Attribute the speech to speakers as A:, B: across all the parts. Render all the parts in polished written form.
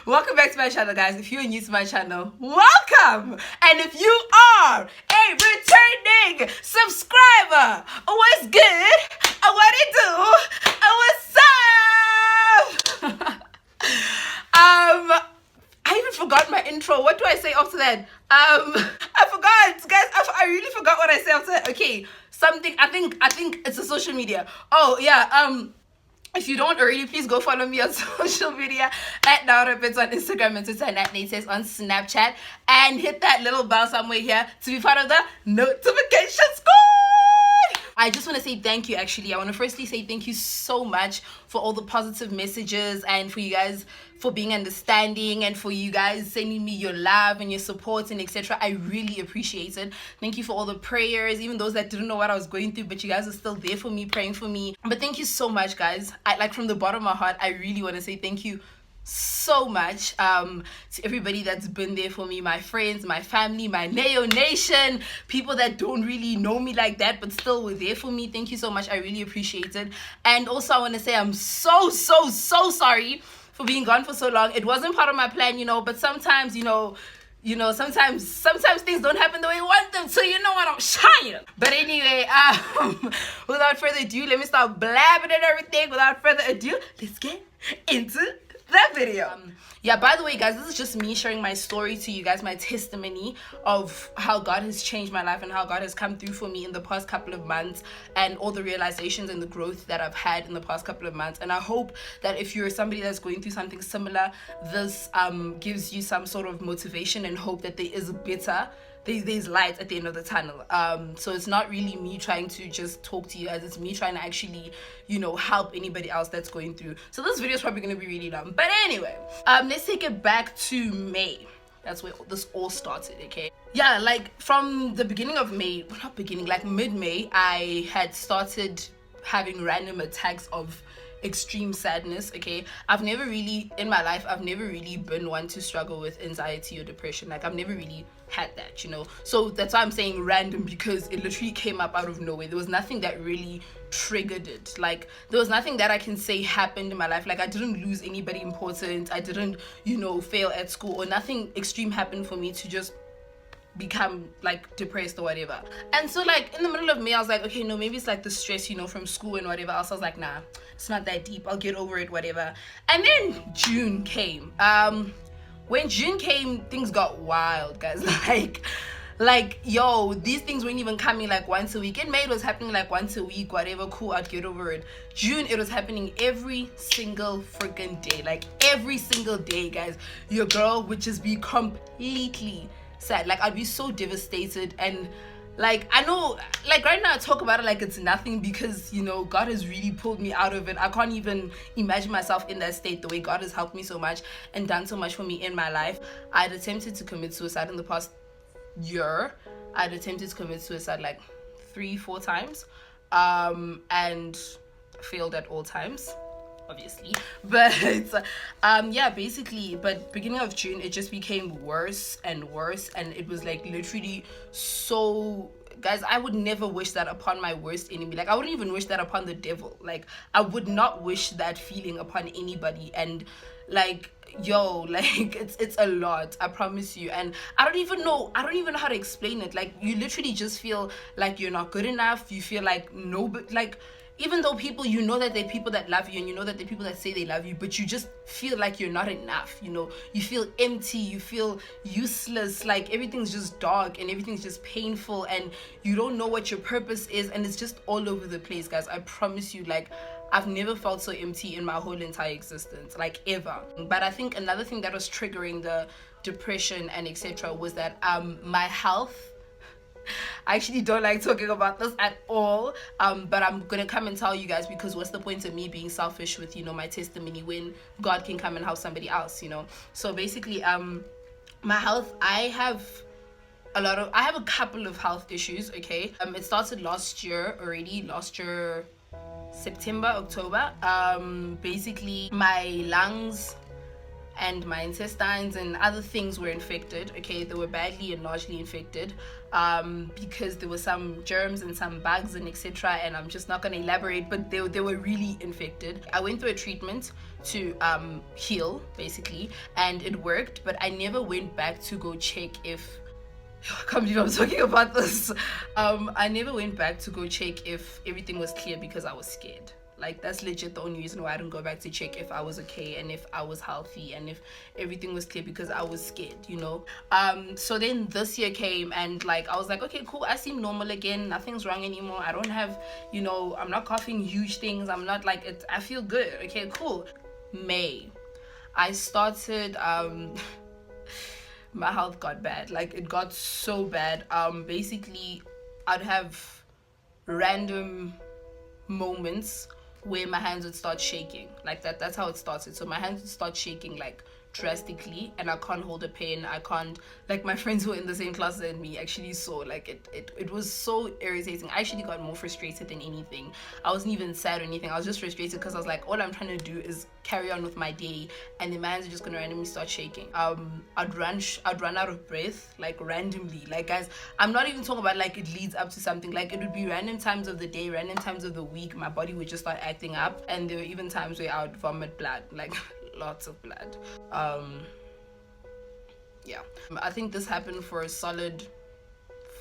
A: Welcome back to my channel, guys. If you're new to my channel, welcome. And if you are a returning subscriber, what's good? What it do? What's up? I even forgot my intro. What do I say after that? I forgot, guys. I really forgot what I said after that. Okay, something. I think it's a social media. Oh yeah. If you don't already, please go follow me on social media at Rapetsoa on Instagram and Twitter and at Nates on Snapchat, and hit that little bell somewhere here to be part of the notification squad. I just want to say thank you. Actually, I want to firstly say thank you so much for all the positive messages and for you guys for being understanding and for you guys sending me your love and your support and etc. I really appreciate it. Thank you for all the prayers, even those that didn't know what I was going through, but you guys are still there for me, praying for me. But thank you so much, guys. Like from the bottom of my heart, I really want to say thank you so much to everybody that's been there for me, my friends, my family, my Neo Nation, people that don't really know me like that but still were there for me. Thank you so much. I really appreciate it. And also I want to say I'm so sorry for being gone for so long. It wasn't part of my plan, but sometimes sometimes things don't happen the way you want them to, what I'm trying. But anyway, without further ado, let me start blabbing and everything. Without further ado, let's get into that video. Yeah, by the way, guys, this is just me sharing my story to you guys, my testimony of how God has changed my life and how God has come through for me in the past couple of months, and all the realizations and the growth that I've had in the past couple of months. And I hope that if you're somebody that's going through something similar, this gives you some sort of motivation and hope that there is there's light at the end of the tunnel. So it's not really me trying to just talk to you guys, it's me trying to actually help anybody else that's going through. So this video is probably going to be really long, but anyway, let's take it back to May. That's where this all started. Okay, yeah, like from the beginning of May, well, not beginning, like mid-May, I had started having random attacks of extreme sadness. Okay, I've never really in my life been one to struggle with anxiety or depression. Like I've never really had that, so that's why I'm saying random, because it literally came up out of nowhere. There was nothing that really triggered it. Like there was nothing that I can say happened in my life. Like I didn't lose anybody important, I didn't fail at school, or nothing extreme happened for me to just become like depressed or whatever. And so like in the middle of May, I was like, okay, no, maybe it's like the stress from school and whatever else. I was like, nah, it's not that deep, I'll get over it, whatever. And then June came. When June came, things got wild, guys. like yo, these things weren't even coming like once a week. In May it was happening like once a week, whatever, cool, I'd get over it. June, it was happening every single freaking day. Like every single day, guys, your girl would just be completely sad. Like I'd be so devastated. And like I know, like right now I talk about it like it's nothing, because God has really pulled me out of it. I can't even imagine myself in that state, the way God has helped me so much and done so much for me in my life. I'd attempted to commit suicide in the past year. I'd attempted to commit suicide like 3-4 times, and failed at all times, obviously. But yeah, basically, but beginning of June it just became worse and worse, and it was like literally so, guys, I would never wish that upon my worst enemy. Like I wouldn't even wish that upon the devil. Like I would not wish that feeling upon anybody. And like yo, like it's a lot, I promise you. And I don't even know how to explain it. Like you literally just feel like you're not good enough. You feel like nobody, like even though people, that there are people that love you, and that there are people that say they love you, but you just feel like you're not enough. You feel empty, you feel useless. Like everything's just dark and everything's just painful, and you don't know what your purpose is, and it's just all over the place, guys. I promise you, like I've never felt so empty in my whole entire existence, like ever. But I think another thing that was triggering the depression and etc. was that my health. I actually don't like talking about this at all, but I'm gonna come and tell you guys, because what's the point of me being selfish with my testimony when God can come and help somebody else? So basically, my health, I have a couple of health issues. Okay, it started last year, September, October. Basically my lungs and my intestines and other things were infected. Okay, they were badly and largely infected because there were some germs and some bugs and etc. And I'm just not going to elaborate, but they were really infected. I went through a treatment to heal basically, and it worked, but I never went back to go check if I can't believe I'm talking about this. I never went back to go check if everything was clear because I was scared. Like, that's legit the only reason why I didn't go back to check if I was okay and if I was healthy and if everything was clear, because I was scared, you know. So then this year came, and like I was like, okay, cool, I seem normal again, nothing's wrong anymore. I don't have, you know, I'm not coughing huge things, I'm not like it, I feel good. Okay, cool. May, I started my health got bad. Like, it got so bad. Basically I'd have random moments where my hands would start shaking. Like that's how it started. So my hands would start shaking like drastically, and I can't hold a pen. I can't, like, my friends who were in the same class as me actually saw, like, it was so irritating. I actually got more frustrated than anything. I wasn't even sad or anything. I was just frustrated because I was like, all I'm trying to do is carry on with my day, and the hands are just gonna randomly start shaking. I'd run out of breath, like, randomly. Like, guys, I'm not even talking about like it leads up to something. Like, it would be random times of the day, random times of the week, my body would just start acting up, and there were even times where I would vomit blood, like lots of blood. Yeah, I think this happened for a solid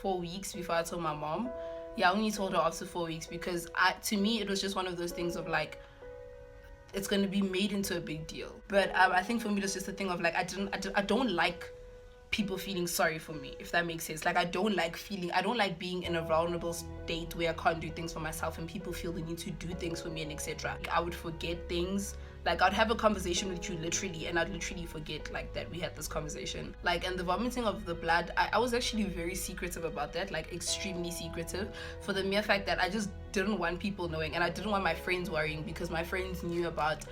A: 4 weeks before I told my mom. Yeah, I only told her after 4 weeks, because to me it was just one of those things of like, it's going to be made into a big deal. But I think for me it's just a thing of like, I don't like people feeling sorry for me, if that makes sense. Like, I don't like being in a vulnerable state where I can't do things for myself and people feel the need to do things for me and etc. I would forget things. Like, I'd have a conversation with you literally, and I'd literally forget like that we had this conversation. Like, and the vomiting of the blood, I was actually very secretive about that, like extremely secretive, for the mere fact that I just didn't want people knowing, and I didn't want my friends worrying, because my friends knew about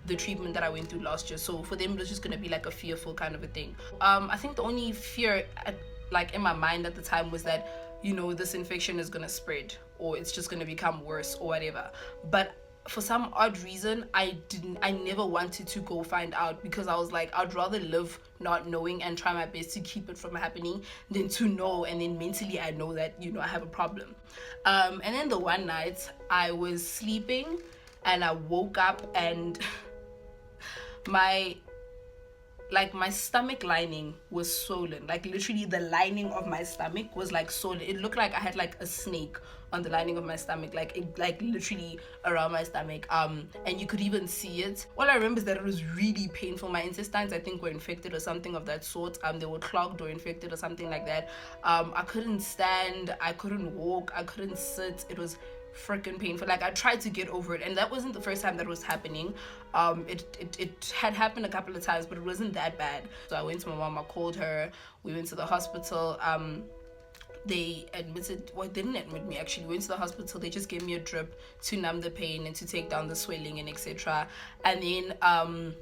A: the treatment that I went through last year. So for them it was just gonna be like a fearful kind of a thing. I think the only fear like in my mind at the time was that, you know, this infection is gonna spread, or it's just gonna become worse or whatever. But for some odd reason, I never wanted to go find out, because I was like, I'd rather live not knowing and try my best to keep it from happening than to know, and then mentally I know that, you know, I have a problem. And then the one night I was sleeping and I woke up, and my stomach lining was swollen. Like, literally the lining of my stomach was like swollen. It looked like I had like a snake on the lining of my stomach, like literally around my stomach, and you could even see it. All I remember is that it was really painful. My intestines, I think, were infected or something of that sort. They were clogged or infected or something like that. I couldn't stand, I couldn't walk, I couldn't sit. It was freaking painful. Like, I tried to get over it, and that wasn't the first time that was happening. It had happened a couple of times, but it wasn't that bad. So I went to my mom, I called her, we went to the hospital. They admitted, well, they didn't admit me actually. We went to the hospital, they just gave me a drip to numb the pain and to take down the swelling and etc. And then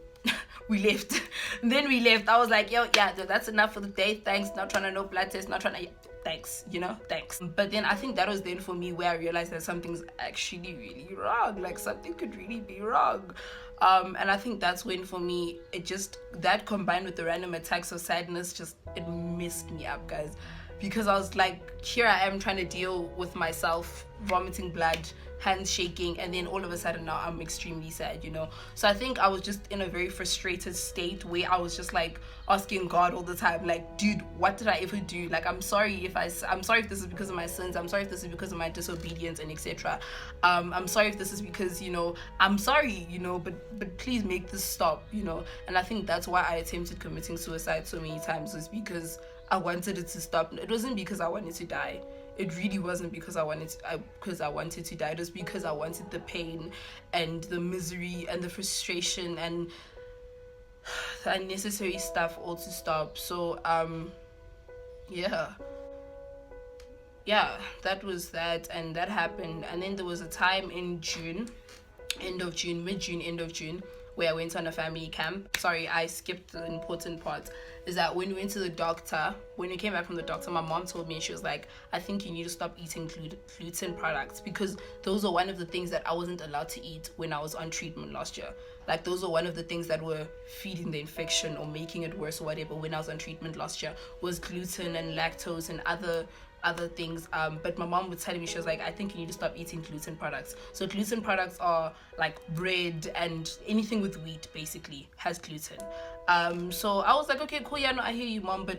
A: we left. Then we left. I was like, yo, yeah, that's enough for the day, thanks. Not trying to know blood test, not trying to, thanks, you know, thanks. But then I think that was then for me where I realized that something's actually really wrong. Like, something could really be wrong. And I think that's when for me, it just, that combined with the random attacks of sadness, just, it messed me up, guys. Because I was like, here I am trying to deal with myself, vomiting blood, hands shaking, and then all of a sudden now I'm extremely sad, you know. So I think I was just in a very frustrated state where I was just like asking God all the time, like, dude, what did I ever do? Like, I'm sorry if this is because of my sins, I'm sorry if this is because of my disobedience and etc. I'm sorry if this is because, you know, I'm sorry, you know, but please make this stop, you know. And I think that's why I attempted committing suicide so many times, was because I wanted it to stop. It wasn't because I wanted to die. It really wasn't because I wanted to die. It was because I wanted the pain and the misery and the frustration and the unnecessary stuff all to stop. So yeah, that was that, and that happened. And then there was a time in June, end of June, where I went on a family camp. Sorry, I skipped the important part. Is that when we went to the doctor, when we came back from the doctor, my mom told me, she was like, I think you need to stop eating gluten products, because those are one of the things that I wasn't allowed to eat when I was on treatment last year. Like those were one of the things that were feeding the infection or making it worse or whatever when I was on treatment last year, was gluten and lactose and other things. But my mom was telling me, she was like, I think you need to stop eating gluten products. So gluten products are like bread and anything with wheat basically has gluten. So I was like, okay, cool, yeah, no, I hear you, mom, but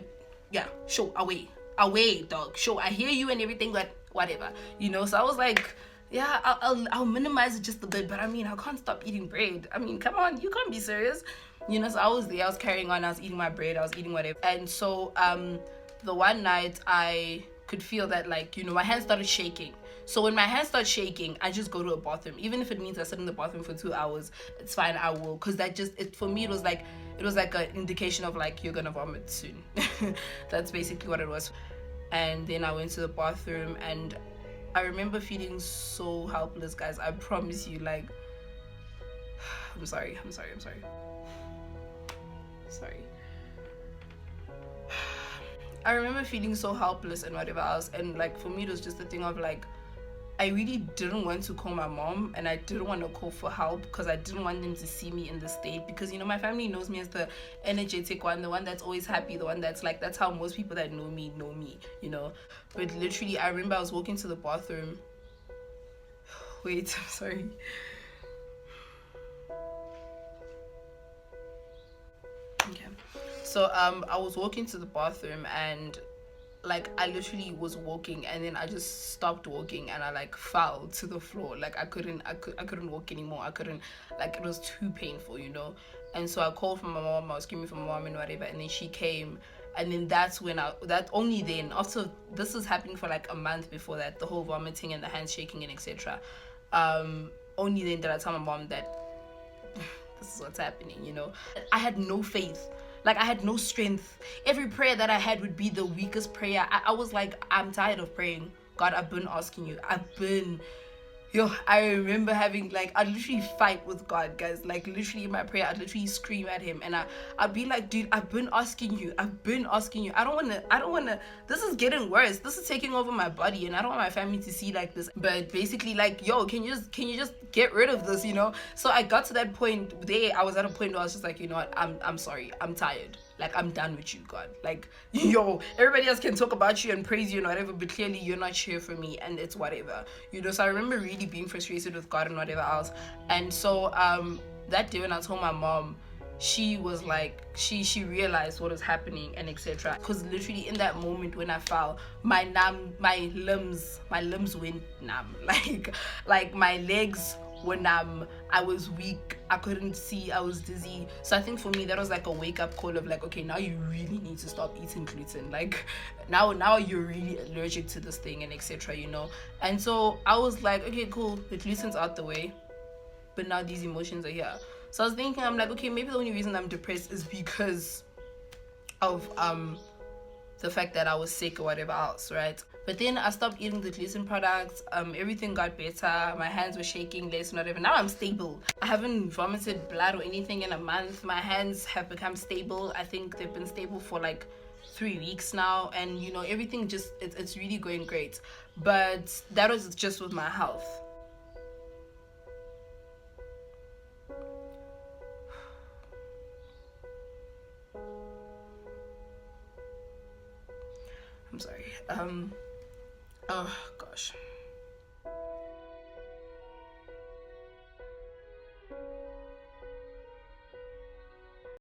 A: yeah, sure, away, dog, sure, I hear you and everything, but whatever, you know. So I was like, yeah, I'll minimize it just a bit, but I mean, I can't stop eating bread. I mean, come on, you can't be serious, you know. So I was there, I was carrying on, I was eating my bread, I was eating whatever. And so the one night I could feel that, like, you know, my hands started shaking. So when my hands start shaking, I just go to a bathroom. Even if it means I sit in the bathroom for 2 hours, it's fine, I will. Because that just, for me, it was like an indication of like, you're gonna vomit soon. That's basically what it was. And then I went to the bathroom, and I remember feeling so helpless, guys. I promise you, like, I'm sorry. I remember feeling so helpless and whatever else. And like, for me, it was just the thing of like, I really didn't want to call my mom, and I didn't want to call for help because I didn't want them to see me in this state, because, you know, my family knows me as the energetic one, the one that's always happy, the one that's like, that's how most people that know me, you know. But literally, I remember I was walking to the bathroom. Wait, I'm sorry. Okay. So I was walking to the bathroom, and like, I literally was walking, and then I just stopped walking, and I like fell to the floor. Like I couldn't walk anymore. I couldn't, like, it was too painful, you know. And so I called for my mom. I was screaming for my mom and whatever, and then she came. And then that's when only then, after this was happening for like a month before that, the whole vomiting and the hands shaking and etc. Only then did I tell my mom that this is what's happening, you know. I had no faith. Like, I had no strength. Every prayer that I had would be the weakest prayer. I was like, I'm tired of praying. God, I've been asking you. I remember having, like, I'd literally fight with God, guys. Like, literally in my prayer, I'd literally scream at him. And I'd be like, dude, I've been asking you. I don't want to, this is getting worse. This is taking over my body, and I don't want my family to see like this. But basically, like, yo, can you just get rid of this, you know? So I got to that point there. I was at a point where I was just like, you know what, I'm sorry. I'm tired. Like, I'm done with you, God. Like, yo, everybody else can talk about you and praise you and whatever, but clearly you're not here for me, and it's whatever, you know. So I remember really being frustrated with God and whatever else. And so that day when I told my mom, she was like, she realized what was happening and etc. Because literally in that moment when I fell, my limbs went numb. Like my legs were numb. I was weak. I couldn't see. I was dizzy. So I think for me that was like a wake up call of like, okay, now you really need to stop eating gluten. Like now you're really allergic to this thing and etc. You know. And so I was like, okay, cool. The gluten's out the way, but now these emotions are here. So I was thinking, I'm like, okay, maybe the only reason I'm depressed is because of the fact that I was sick or whatever else, right? But then I stopped eating the gluten products. Everything got better. My hands were shaking less and whatever. Now I'm stable. I haven't vomited blood or anything in a month. My hands have become stable. I think they've been stable for like 3 weeks now, and you know, everything just it's really going great. But that was just with my health. I'm sorry. Oh gosh.